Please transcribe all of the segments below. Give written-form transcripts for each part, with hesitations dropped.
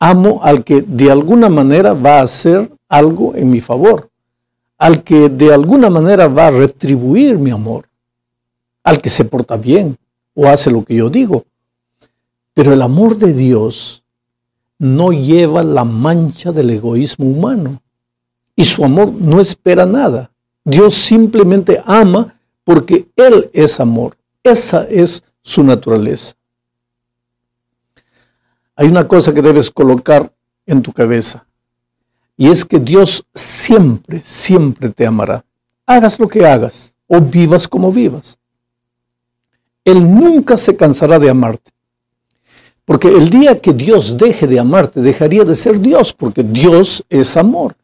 amo al que de alguna manera va a hacer algo en mi favor, al que de alguna manera va a retribuir mi amor, al que se porta bien o hace lo que yo digo. Pero el amor de Dios no lleva la mancha del egoísmo humano y su amor no espera nada. Dios simplemente ama porque Él es amor. Esa es su naturaleza. Hay una cosa que debes colocar en tu cabeza, y es que Dios siempre, siempre te amará. Hagas lo que hagas o vivas como vivas. Él nunca se cansará de amarte. Porque el día que Dios deje de amarte, dejaría de ser Dios, porque Dios es amor.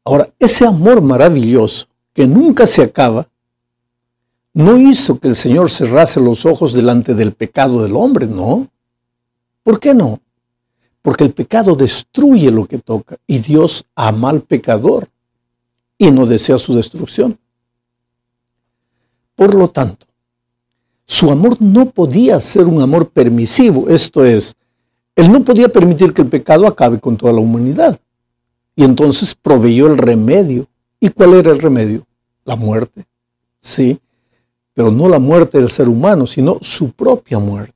Ahora, ese amor maravilloso, que nunca se acaba, no hizo que el Señor cerrase los ojos delante del pecado del hombre, ¿no? ¿Por qué no? Porque el pecado destruye lo que toca, y Dios ama al pecador y no desea su destrucción. Por lo tanto, su amor no podía ser un amor permisivo, esto es, Él no podía permitir que el pecado acabe con toda la humanidad. Y entonces proveyó el remedio. ¿Y cuál era el remedio? La muerte. Sí, pero no la muerte del ser humano, sino su propia muerte.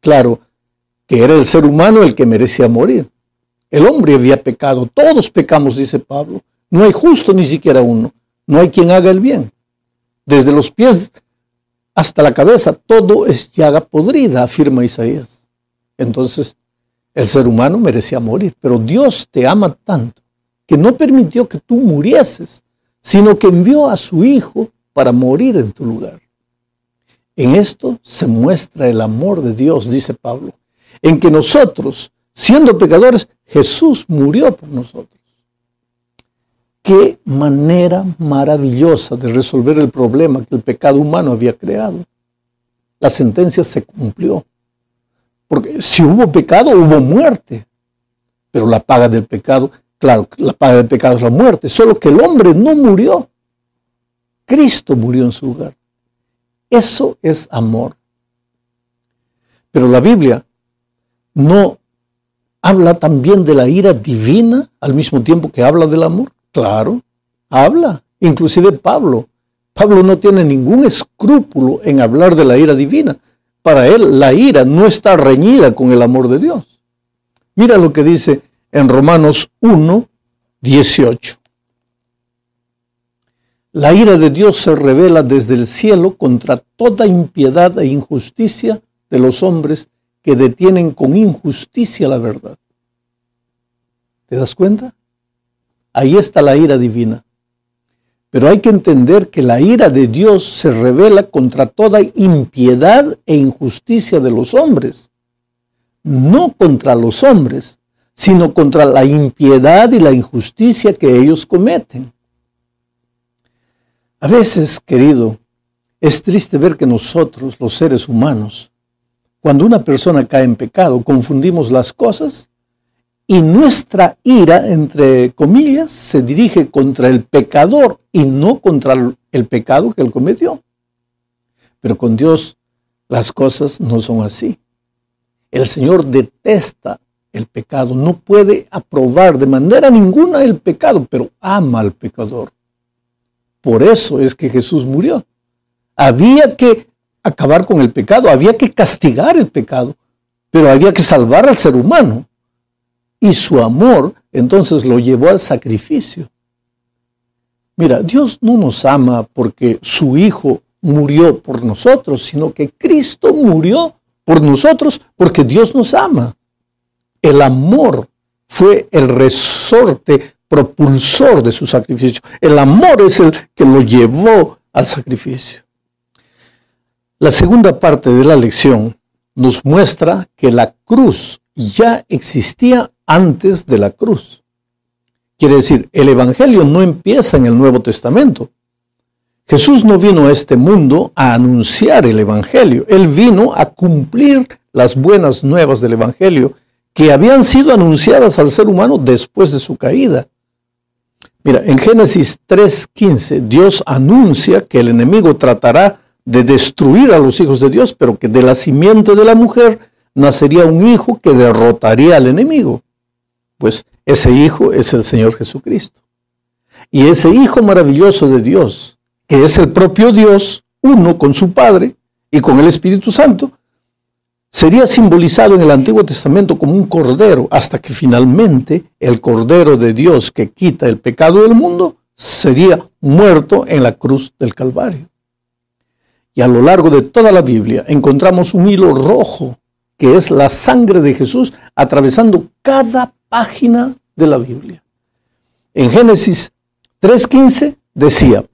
Claro, que era el ser humano el que merecía morir. El hombre había pecado, todos pecamos, dice Pablo. No hay justo ni siquiera uno, no hay quien haga el bien. Desde los pies hasta la cabeza, todo es llaga podrida, afirma Isaías. Entonces, el ser humano merecía morir, pero Dios te ama tanto que no permitió que tú murieses, sino que envió a su Hijo para morir en tu lugar. En esto se muestra el amor de Dios, dice Pablo, en que nosotros, siendo pecadores, Jesús murió por nosotros. Qué manera maravillosa de resolver el problema que el pecado humano había creado. La sentencia se cumplió. Porque si hubo pecado, hubo muerte. Pero la paga del pecado, claro, la paga del pecado es la muerte. Solo que el hombre no murió. Cristo murió en su lugar. Eso es amor. Pero la Biblia no habla también de la ira divina al mismo tiempo que habla del amor. Claro, habla. Inclusive Pablo no tiene ningún escrúpulo en hablar de la ira divina. Para él, la ira no está reñida con el amor de Dios. Mira lo que dice en Romanos 1:18. La ira de Dios se revela desde el cielo contra toda impiedad e injusticia de los hombres que detienen con injusticia la verdad. ¿Te das cuenta? Ahí está la ira divina. Pero hay que entender que la ira de Dios se revela contra toda impiedad e injusticia de los hombres. No contra los hombres, sino contra la impiedad y la injusticia que ellos cometen. A veces, querido, es triste ver que nosotros, los seres humanos, cuando una persona cae en pecado, confundimos las cosas y nuestra ira, entre comillas, se dirige contra el pecador y no contra el pecado que él cometió. Pero con Dios las cosas no son así. El Señor detesta el pecado, no puede aprobar de manera ninguna el pecado, pero ama al pecador. Por eso es que Jesús murió. Había que acabar con el pecado, había que castigar el pecado, pero había que salvar al ser humano. Y su amor, entonces, lo llevó al sacrificio. Mira, Dios no nos ama porque su Hijo murió por nosotros, sino que Cristo murió por nosotros porque Dios nos ama. El amor fue el resorte propulsor de su sacrificio. El amor es el que lo llevó al sacrificio. La segunda parte de la lección nos muestra que la cruz ya existía antes de la cruz. Quiere decir, el Evangelio no empieza en el Nuevo Testamento. Jesús no vino a este mundo a anunciar el Evangelio. Él vino a cumplir las buenas nuevas del Evangelio que habían sido anunciadas al ser humano después de su caída. Mira, en Génesis 3:15, Dios anuncia que el enemigo tratará de destruir a los hijos de Dios, pero que de la simiente de la mujer nacería un hijo que derrotaría al enemigo. Pues ese hijo es el Señor Jesucristo. Y ese hijo maravilloso de Dios, que es el propio Dios, uno con su Padre y con el Espíritu Santo, sería simbolizado en el Antiguo Testamento como un cordero, hasta que finalmente el Cordero de Dios que quita el pecado del mundo sería muerto en la cruz del Calvario. Y a lo largo de toda la Biblia encontramos un hilo rojo, que es la sangre de Jesús, atravesando cada página de la Biblia. En Génesis 3:15 decía: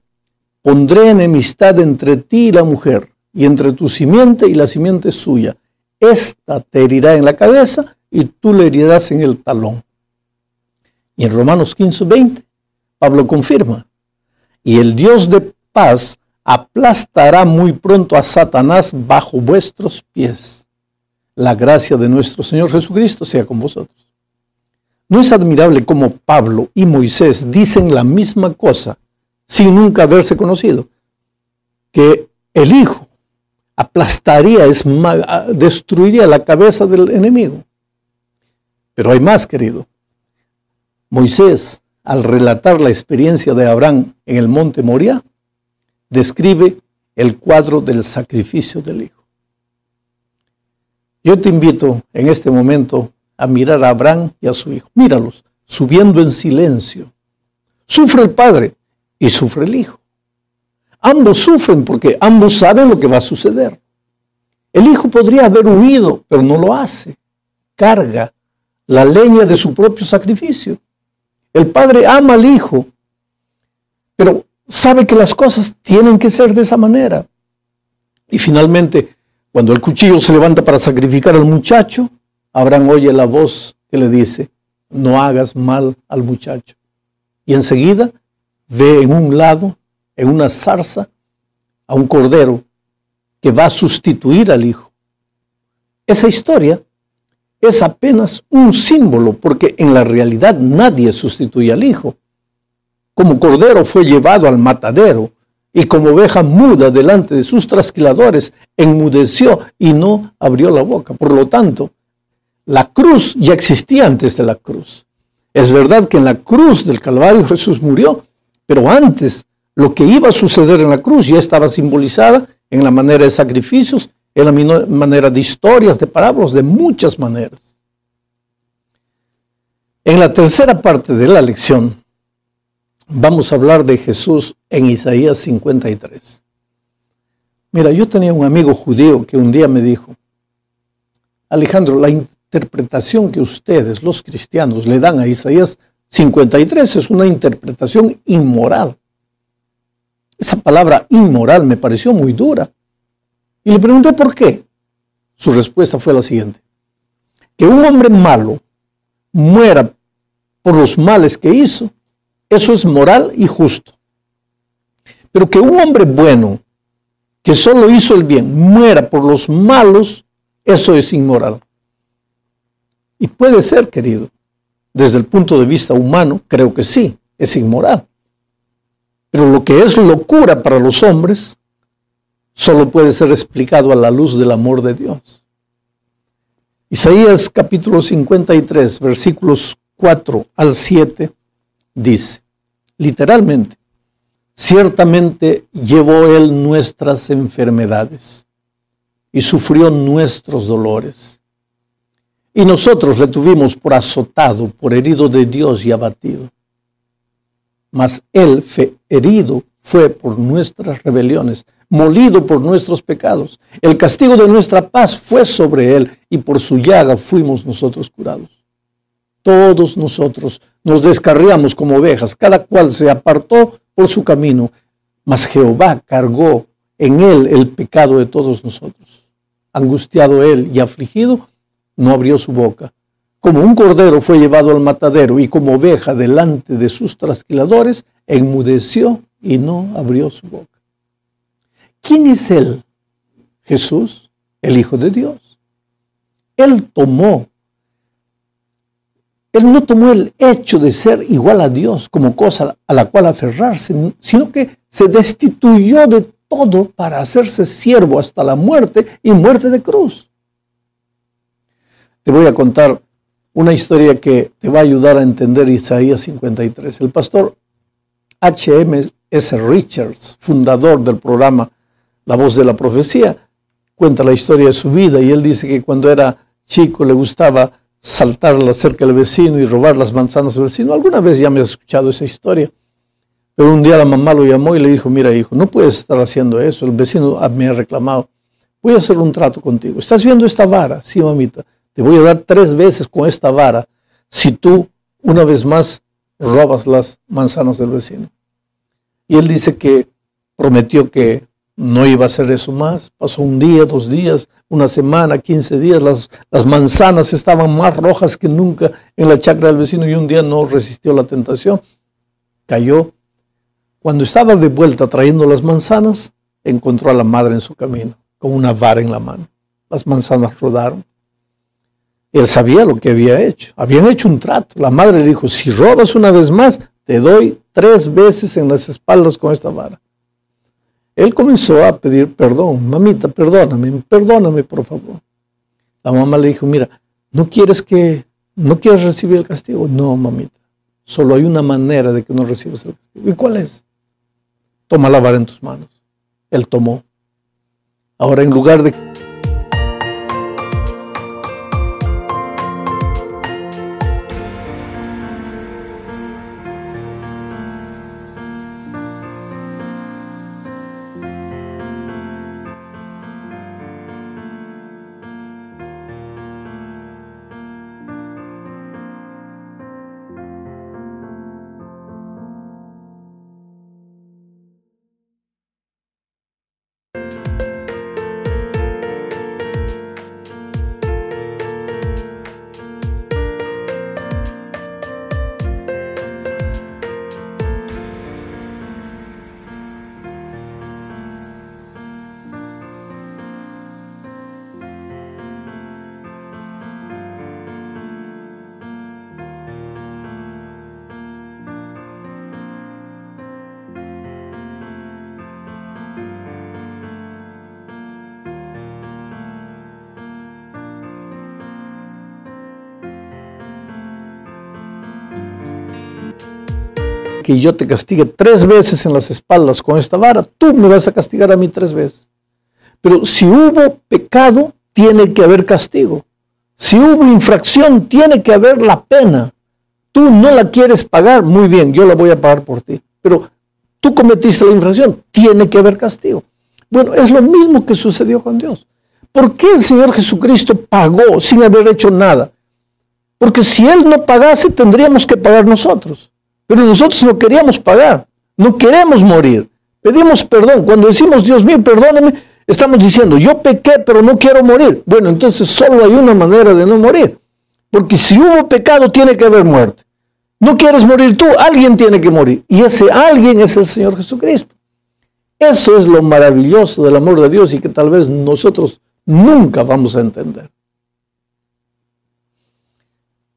pondré enemistad entre ti y la mujer, y entre tu simiente y la simiente suya. Esta te herirá en la cabeza y tú le herirás en el talón. Y en Romanos 15:20, Pablo confirma: y el Dios de paz aplastará muy pronto a Satanás bajo vuestros pies. La gracia de nuestro Señor Jesucristo sea con vosotros. ¿No es admirable cómo Pablo y Moisés dicen la misma cosa sin nunca haberse conocido? Que el Hijo aplastaría, destruiría la cabeza del enemigo. Pero hay más, querido. Moisés, al relatar la experiencia de Abraham en el monte Moriah, describe el cuadro del sacrificio del Hijo. Yo te invito en este momento a mirar a Abraham y a su hijo. Míralos, subiendo en silencio. Sufre el padre y sufre el hijo. Ambos sufren porque ambos saben lo que va a suceder. El hijo podría haber huido, pero no lo hace. Carga la leña de su propio sacrificio. El padre ama al hijo, pero sabe que las cosas tienen que ser de esa manera. Y finalmente, cuando el cuchillo se levanta para sacrificar al muchacho, Abraham oye la voz que le dice: no hagas mal al muchacho. Y enseguida ve en un lado, en una zarza, a un cordero que va a sustituir al hijo. Esa historia es apenas un símbolo, porque en la realidad nadie sustituye al hijo. Como cordero fue llevado al matadero, y como oveja muda delante de sus trasquiladores, enmudeció y no abrió la boca. Por lo tanto, la cruz ya existía antes de la cruz. Es verdad que en la cruz del Calvario Jesús murió, pero antes lo que iba a suceder en la cruz ya estaba simbolizada en la manera de sacrificios, en la manera de historias, de parábolas, de muchas maneras. En la tercera parte de la lección vamos a hablar de Jesús en Isaías 53. Mira, yo tenía un amigo judío que un día me dijo: Alejandro, la interpretación que ustedes, los cristianos, le dan a Isaías 53 es una interpretación inmoral. Esa palabra inmoral me pareció muy dura. Y le pregunté por qué. Su respuesta fue la siguiente: que un hombre malo muera por los males que hizo, eso es moral y justo. Pero que un hombre bueno, que solo hizo el bien, muera por los malos, eso es inmoral. Y puede ser, querido, desde el punto de vista humano, creo que sí, es inmoral. Pero lo que es locura para los hombres, solo puede ser explicado a la luz del amor de Dios. Isaías capítulo 53, versículos 4 al 7, dice, literalmente: ciertamente llevó él nuestras enfermedades y sufrió nuestros dolores. Y nosotros le tuvimos por azotado, por herido de Dios y abatido. Mas él herido fue por nuestras rebeliones, molido por nuestros pecados. El castigo de nuestra paz fue sobre él, y por su llaga fuimos nosotros curados. Todos nosotros nos descarriamos como ovejas, cada cual se apartó por su camino, mas Jehová cargó en él el pecado de todos nosotros. Angustiado él y afligido, no abrió su boca. Como un cordero fue llevado al matadero, y como oveja delante de sus trasquiladores, enmudeció y no abrió su boca. ¿Quién es él? Jesús, el Hijo de Dios. Él no tomó el hecho de ser igual a Dios como cosa a la cual aferrarse, sino que se destituyó de todo para hacerse siervo hasta la muerte, y muerte de cruz. te voy a contar una historia que te va a ayudar a entender Isaías 53. El pastor H.M.S. Richards, fundador del programa La Voz de la Profecía, cuenta la historia de su vida y él dice que cuando era chico le gustaba saltar a la cerca del vecino y robar las manzanas del vecino. Alguna vez ya me has escuchado esa historia. Pero un día la mamá lo llamó y le dijo, mira hijo, no puedes estar haciendo eso. El vecino me ha reclamado. Voy a hacer un trato contigo. ¿Estás viendo esta vara? Sí, mamita. Te voy a dar 3 veces con esta vara si tú una vez más robas las manzanas del vecino. Y él dice que prometió que no iba a hacer eso más. Pasó un día, 2 días, una semana, 15 días. Las manzanas estaban más rojas que nunca en la chacra del vecino y un día no resistió la tentación. Cayó. Cuando estaba de vuelta trayendo las manzanas, encontró a la madre en su camino, con una vara en la mano. Las manzanas rodaron. Él sabía lo que había hecho. Habían hecho un trato. La madre le dijo, si robas una vez más, te doy 3 veces en las espaldas con esta vara. Él comenzó a pedir perdón. Mamita, perdóname por favor. La mamá le dijo, mira, ¿no quieres recibir el castigo? No, mamita. Solo hay una manera de que no recibas el castigo. ¿Y cuál es? Toma la vara en tus manos. Él tomó. Ahora en lugar de... que yo te castigue 3 veces en las espaldas con esta vara, tú me vas a castigar a mí 3 veces. Pero si hubo pecado, tiene que haber castigo. Si hubo infracción, tiene que haber la pena. Tú no la quieres pagar, muy bien, yo la voy a pagar por ti. Pero tú cometiste la infracción, tiene que haber castigo. Bueno, es lo mismo que sucedió con Dios. ¿Por qué el Señor Jesucristo pagó sin haber hecho nada? Porque si Él no pagase, tendríamos que pagar nosotros. Pero nosotros no queríamos pagar, no queremos morir. Pedimos perdón. Cuando decimos, Dios mío, perdóname, estamos diciendo, yo pequé, pero no quiero morir. Bueno, entonces solo hay una manera de no morir. Porque si hubo pecado, tiene que haber muerte. No quieres morir tú, alguien tiene que morir. Y ese alguien es el Señor Jesucristo. Eso es lo maravilloso del amor de Dios y que tal vez nosotros nunca vamos a entender.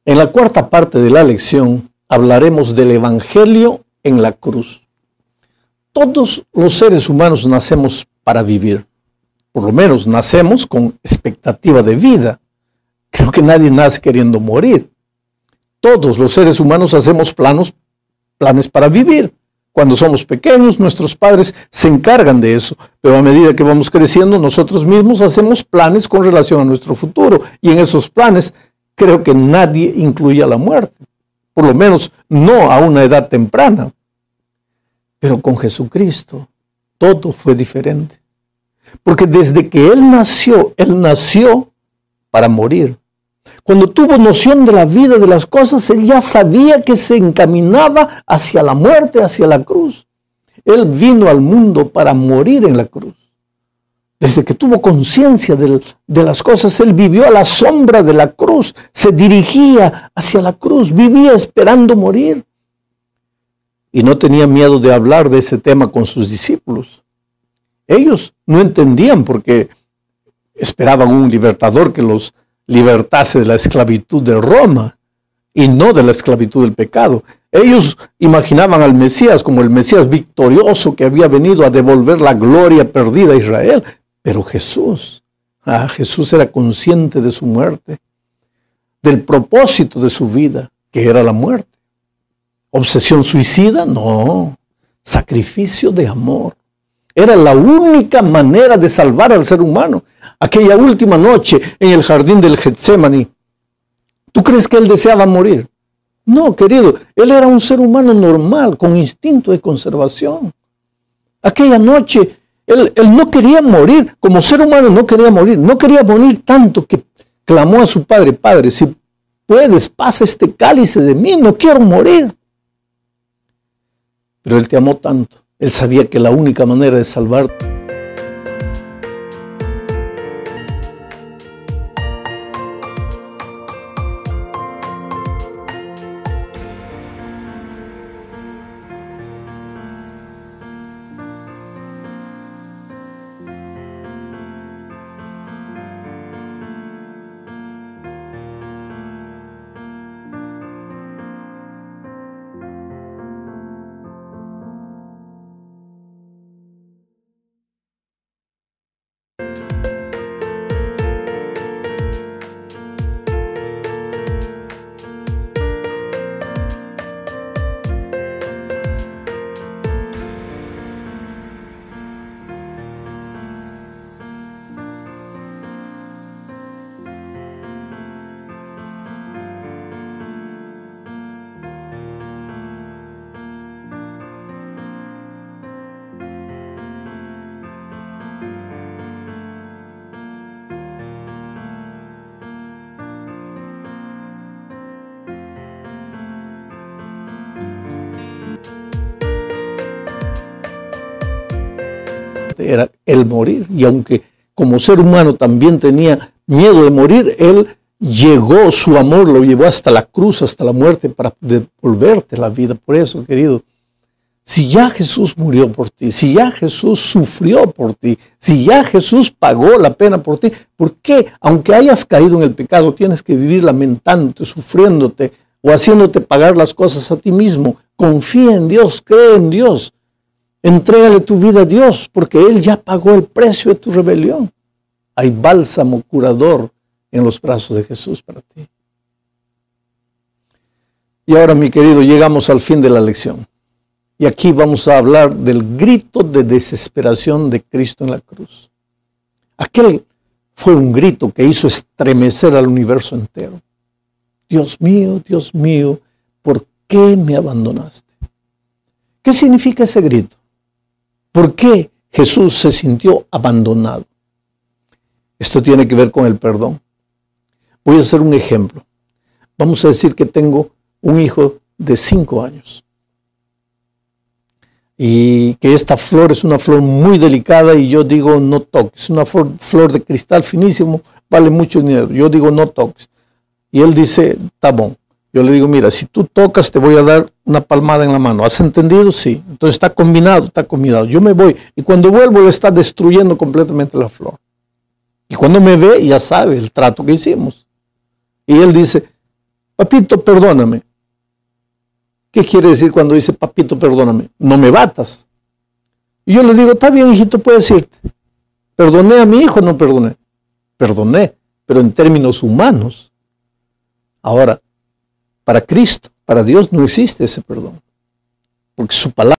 En la 4ª parte de la lección hablaremos del Evangelio en la cruz. Todos los seres humanos nacemos para vivir. Por lo menos nacemos con expectativa de vida. Creo que nadie nace queriendo morir. Todos los seres humanos hacemos planes para vivir. Cuando somos pequeños, nuestros padres se encargan de eso, pero a medida que vamos creciendo, nosotros mismos hacemos planes con relación a nuestro futuro, y en esos planes creo que nadie incluye a la muerte, por lo menos no a una edad temprana. Pero con Jesucristo todo fue diferente, porque desde que Él nació para morir. Cuando tuvo noción de la vida, de las cosas, Él ya sabía que se encaminaba hacia la muerte, hacia la cruz. Él vino al mundo para morir en la cruz. Desde que tuvo conciencia de las cosas, Él vivió a la sombra de la cruz, se dirigía hacia la cruz, vivía esperando morir. Y no tenía miedo de hablar de ese tema con sus discípulos. Ellos no entendían porque esperaban un libertador que los libertase de la esclavitud de Roma y no de la esclavitud del pecado. Ellos imaginaban al Mesías como el Mesías victorioso que había venido a devolver la gloria perdida a Israel. Pero Jesús era consciente de su muerte. del propósito de su vida, que era la muerte. ¿Obsesión suicida? No. Sacrificio de amor. Era la única manera de salvar al ser humano. Aquella última noche en el jardín del Getsemaní, ¿tú crees que él deseaba morir? No, querido, él era un ser humano normal, con instinto de conservación. Aquella noche, él no quería morir, como ser humano no quería morir tanto que clamó a su padre: Padre, si puedes, pasa este cáliz de mí, no quiero morir. Pero él te amó tanto, él sabía que la única manera de salvarte era el morir. Y aunque como ser humano también tenía miedo de morir, él llegó, su amor lo llevó hasta la cruz, hasta la muerte, para devolverte la vida. Por eso, querido, si ya Jesús murió por ti, si ya Jesús sufrió por ti, si ya Jesús pagó la pena por ti, ¿por qué, aunque hayas caído en el pecado, tienes que vivir lamentándote, sufriéndote o haciéndote pagar las cosas a ti mismo? Confía en Dios, cree en Dios. Entrégale tu vida a Dios, porque Él ya pagó el precio de tu rebelión. Hay bálsamo curador en los brazos de Jesús para ti. Y ahora, mi querido, llegamos al fin de la lección. Y aquí vamos a hablar del grito de desesperación de Cristo en la cruz. Aquel fue un grito que hizo estremecer al universo entero. Dios mío, ¿por qué me abandonaste? ¿Qué significa ese grito? ¿Por qué Jesús se sintió abandonado? Esto tiene que ver con el perdón. Voy a hacer un ejemplo. Vamos a decir que tengo un hijo de 5 años. Y que esta flor es una flor muy delicada y yo digo no toques. Es una flor de cristal finísimo, vale mucho dinero. Yo digo no toques. Y él dice, está bon. Yo le digo, mira, si tú tocas te voy a dar una palmada en la mano. ¿Has entendido? Sí. Entonces está combinado. Yo me voy. Y cuando vuelvo, él está destruyendo completamente la flor. Y cuando me ve, ya sabe el trato que hicimos. Y él dice, papito, perdóname. ¿Qué quiere decir cuando dice, papito, perdóname? No me batas. Y yo le digo, está bien, hijito, puedes irte. ¿Perdoné a mi hijo o no perdoné? Perdoné, pero en términos humanos. Ahora, para Cristo, para Dios no existe ese perdón. Porque su palabra